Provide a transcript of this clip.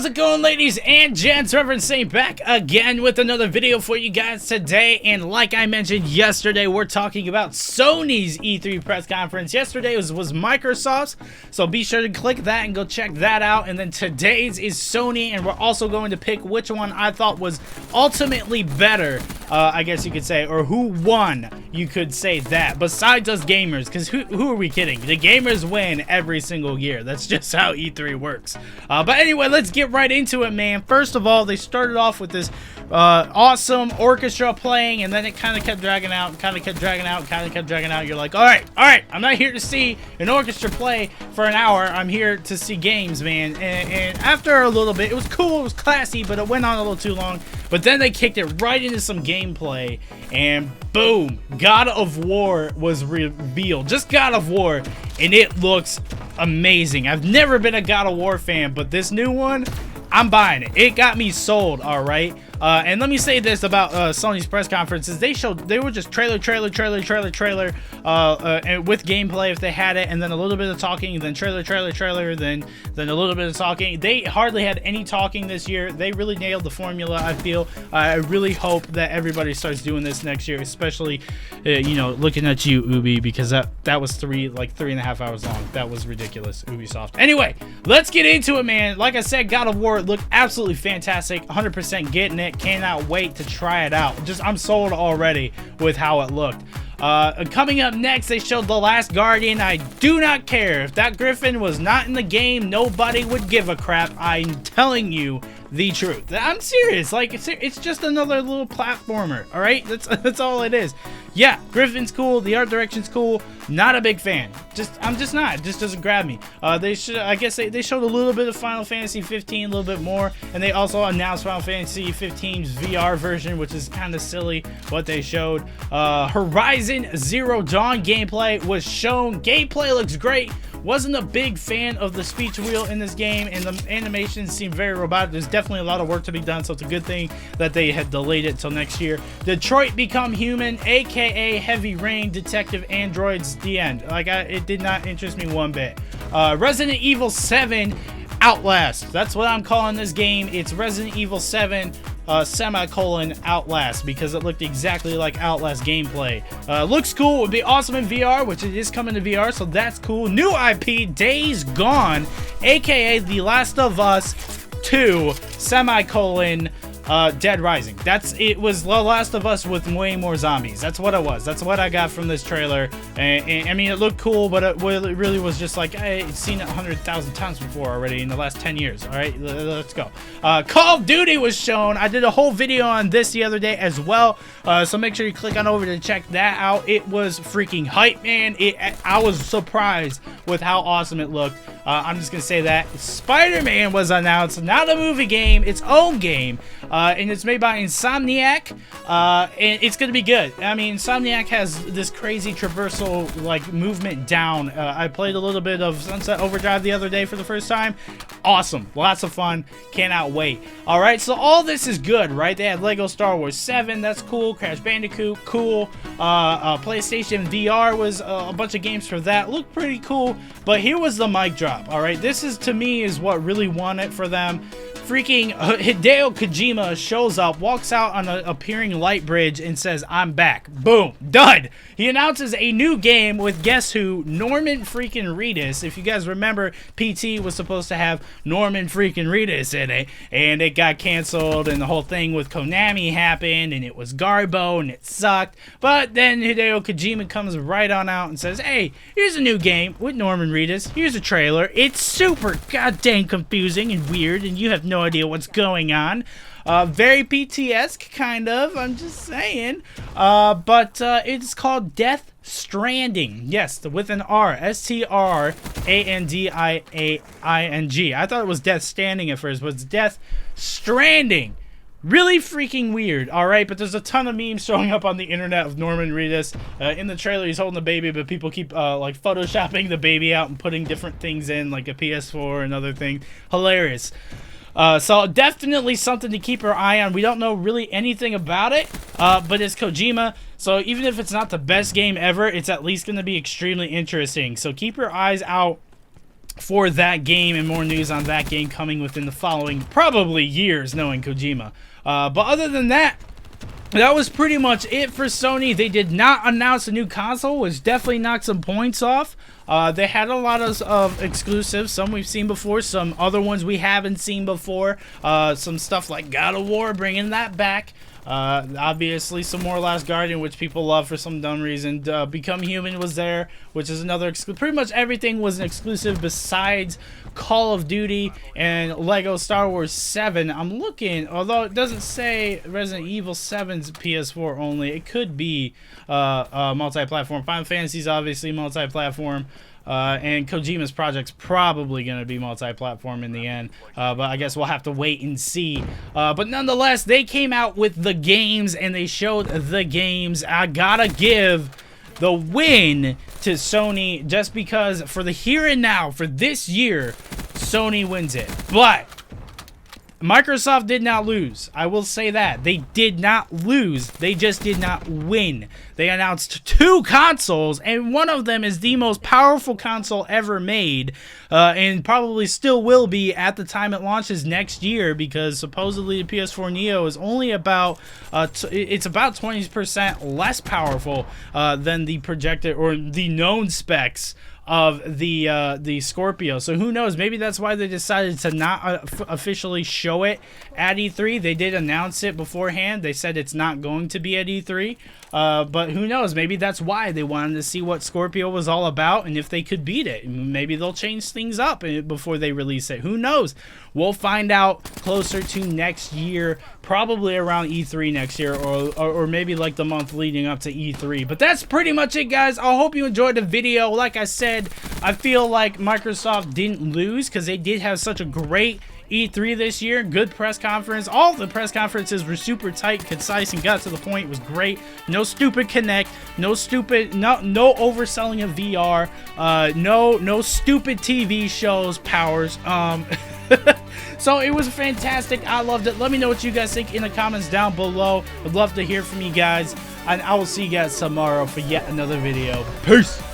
How's it going, ladies and gents? Reverend Saint back again with another video for you guys today. And like I mentioned yesterday, we're talking about Sony's E3 press conference. Yesterday was Microsoft's, so be sure to click that and go check that out. And then today's is Sony, and we're also going to pick which one I thought was ultimately better, I guess you could say, or who won, you could say that, besides us gamers, because who are we kidding? The gamers win every single year. That's just how E3 works. But anyway, let's get right into it, man. First of all, they started off with this awesome orchestra playing, and then it kind of kept dragging out, You're like, all right, I'm not here to see an orchestra play for an hour. I'm here to see games, man. And after a little bit, it was cool, it was classy, but it went on a little too long. But then they kicked it right into some gameplay, and boom, God of War was revealed. Just God of War, and it looks amazing. I've never been a God of War fan, but this new one, I'm buying it. It got me sold, all right? And let me say this about Sony's press conferences. They were just trailer, and with gameplay if they had it, and then a little bit of talking, then trailer, then a little bit of talking. They hardly had any talking this year. They really nailed the formula, I feel. I really hope that everybody starts doing this next year, especially, you know, looking at you, Ubi, because that was 3.5 hours long. That was ridiculous, Ubisoft. Anyway, let's get into it, man. Like I said, God of War looked absolutely fantastic. 100% getting it. Cannot wait to try it out. I'm sold already with how it looked. Coming up next, they showed The Last Guardian. I do not care. If that griffin was not in the game, nobody would give a crap. I'm telling you the truth. I'm serious. Like, it's just another little platformer, all right? That's all it is. Yeah, Griffin's cool. The art direction's cool. Not a big fan. I'm just not. It just doesn't grab me. I guess they showed a little bit of Final Fantasy 15, a little bit more, and they also announced Final Fantasy 15's VR version, which is kind of silly what they showed. Horizon Zero Dawn gameplay was shown. Gameplay looks great. Wasn't a big fan of the speech wheel in this game, and the animations seem very robotic. There's definitely a lot of work to be done, so it's a good thing that they had delayed it till next year. Detroit Become Human, aka Heavy Rain Detective Androids, the end. It did not interest me one bit. Resident Evil 7 Outlast. That's what I'm calling this game. It's Resident Evil 7 Outlast, because it looked exactly like Outlast gameplay. Looks cool. It would be awesome in VR, which it is coming to VR, so that's cool. New IP, Days Gone, aka The Last of Us 2 Dead Rising. It was The Last of Us with way more zombies. That's what it was. That's what I got from this trailer. And I mean, it looked cool, but it really was just like, I've seen it 100,000 times before already in the last 10 years. All right, let's go. Call of Duty was shown. I did a whole video on this the other day as well. So make sure you click on over to check that out. It was freaking hype, man. I was surprised with how awesome it looked. I'm just going to say that. Spider-Man was announced. Not a movie game, its own game. And it's made by Insomniac, and it's gonna be good. I mean, Insomniac has this crazy traversal movement down. I played a little bit of Sunset Overdrive the other day for the first time. Awesome, lots of fun, cannot wait. All right, so all this is good, right? They had Lego Star Wars 7, that's cool. Crash Bandicoot, cool. PlayStation VR was a bunch of games for that. Looked pretty cool, but here was the mic drop. All right, this is, to me, is what really won it for them. Freaking Hideo Kojima shows up, walks out on an appearing light bridge, and says, "I'm back." Boom. Done. He announces a new game with, guess who? Norman freaking Reedus. If you guys remember, PT was supposed to have Norman freaking Reedus in it, and it got canceled, and the whole thing with Konami happened, and it was Garbo, and it sucked. But then Hideo Kojima comes right on out and says, "Hey, here's a new game with Norman Reedus. Here's a trailer. It's super goddamn confusing and weird, and you have no idea what's going on." Very PT-esque, kind of, I'm just saying. But it's called Death Stranding. Yes, with an R. Stranding. I thought it was Death Standing at first, but it's Death Stranding. Really freaking weird, alright? But there's a ton of memes showing up on the internet of Norman Reedus. In the trailer, he's holding the baby, but people keep, photoshopping the baby out and putting different things in, like a PS4 and other thing. Hilarious. So definitely something to keep our eye on. We don't know really anything about it, but it's Kojima, so even if it's not the best game ever, it's at least going to be extremely interesting. So keep your eyes out for that game, and more news on that game coming within the following probably years, knowing Kojima. But other than that, that was pretty much it for Sony. They did not announce a new console, which definitely knocked some points off. They had a lot of exclusives, some we've seen before, some other ones we haven't seen before. Some stuff like God of War, bringing that back. Obviously some more Last Guardian, which people love for some dumb reason. Become Human was there, which is another pretty much everything was an exclusive besides Call of Duty and Lego Star Wars 7. I'm looking, although it doesn't say Resident Evil 7's PS4 only, it could be multi-platform. Final Fantasy's obviously multi-platform. And Kojima's project's probably going to be multi-platform in the end. But I guess we'll have to wait and see. But nonetheless, they came out with the games and they showed the games. I gotta give the win to Sony just because for the here and now, for this year, Sony wins it. But Microsoft did not lose. I will say that. They did not lose. They just did not win. They announced 2 consoles, and one of them is the most powerful console ever made, and probably still will be at the time it launches next year, because supposedly the PS4 Neo is only about, it's about 20% less powerful than the projected or the known specs of the Scorpio. So who knows, maybe that's why they decided to not officially show it at E3. They did announce it beforehand. They said it's not going to be at E3, but who knows, maybe that's why they wanted to see what Scorpio was all about and if they could beat it. Maybe they'll change things up before they release it. Who knows? We'll find out closer to next year, probably around E3 next year, or maybe like the month leading up to E3. But that's pretty much it, guys. I hope you enjoyed the video. Like I said, I feel like Microsoft didn't lose because they did have such a great E3 this year. Good press conference. All the press conferences were super tight, concise, and got to the point. It was great. No stupid Kinect. No overselling of VR. No stupid TV shows powers. So it was fantastic. I loved it. Let me know what you guys think in the comments down below. I'd love to hear from you guys, and I will see you guys tomorrow for yet another video. Peace.